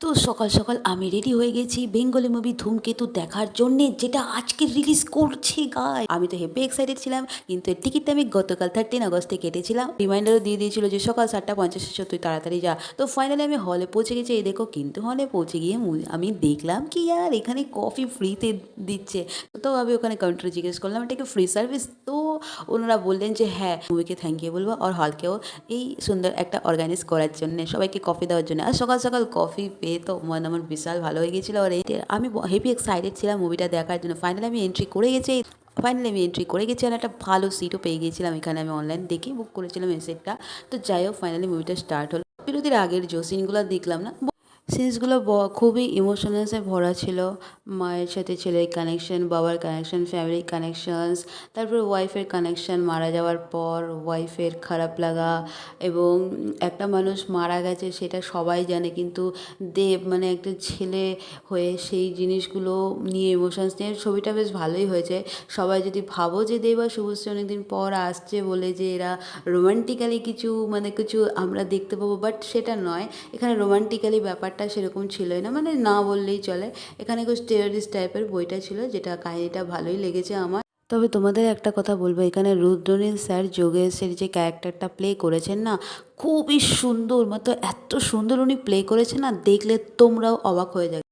তো সকাল সকাল আমি রেডি হয়ে গেছি বেঙ্গলি মুভি ধূমকেতু দেখার জন্যে, যেটা আজকে রিলিজ করছে গায়। আমি তো হেব্বি এক্সাইটেড ছিলাম, কিন্তু এর টিকিটটা আমি গতকাল 13 আগস্টে কেটেছিলাম। রিমাইন্ডারও দিয়ে দিয়েছিল যে সকাল 7:50 তুই তাড়াতাড়ি যা। তো ফাইনালি আমি হলে পৌঁছে গেছি, এই দেখো। কিন্তু হলে পৌঁছে গিয়ে আমি দেখলাম কি আর এখানে কফি ফ্রিতে দিচ্ছে। তো আমি ওখানে কাউন্টারে জিজ্ঞেস করলাম, এটা কি ফ্রি সার্ভিস? তো ওনারা বললেন যে হ্যাঁ, মুভিকে থ্যাংক ইউ বলবো আর হলকেও এই সুন্দর একটা অর্গানাইজ করার জন্য, সবাইকে কফি দেওয়ার জন্য। আর সকাল সকাল কফি পেয়ে তো মন আমার বিশাল ভালো হয়ে গেছিলো। আর আমি হেভি এক্সাইটেড ছিলাম মুভিটা দেখার জন্য। ফাইনালি আমি এন্ট্রি করে গেছি আর একটা ভালো সিটও পেয়ে গিয়েছিলাম এখানে। আমি অনলাইন দেখে বুক করেছিলাম এই সিটটা। তো যাই হোক, ফাইনালি মুভিটা স্টার্ট হলো। বিরতির আগের যে সিনগুলো দেখলাম না, সিনসগুলো খুবই ইমোশনালসে ভরা ছিল। মায়ের সাথে ছেলের কানেকশন, বাবার কানেকশন, ফ্যামিলি কানেকশনস, তারপর ওয়াইফের কানেকশন, মারা যাওয়ার পর ওয়াইফের খারাপ লাগা, এবং একটা মানুষ মারা গেছে সেটা সবাই জানে, কিন্তু দেব মানে একটা ছেলে হয়ে সেই জিনিসগুলো নিয়ে ইমোশনস নিয়ে ছবিটা বেশ ভালোই হয়েছে। সবাই যদি ভাবো যে দেব আর শুভশ্রী অনেকদিন পর আসছে বলে যে এরা রোমান্টিক্যালি কিছু আমরা দেখতে পাবো, বাট সেটা নয়। এখানে রোমান্টিক্যালি ব্যাপারটা সেরকম ছিলই না, মানে না বললেই চলে। এখানে একটু টেররিস্ট টাইপের বইটা ছিল, যেটা কাহিনিটা ভালোই লেগেছে আমার। তবে তোমাদের একটা কথা বলবো, এখানে রুদ্রনীল স্যার যোগেশের যে ক্যারেক্টারটা প্লে করেছেন না, খুবই সুন্দর, এত সুন্দর উনি প্লে করেছেন না, দেখলে তোমরাও অবাক হয়ে যাবে।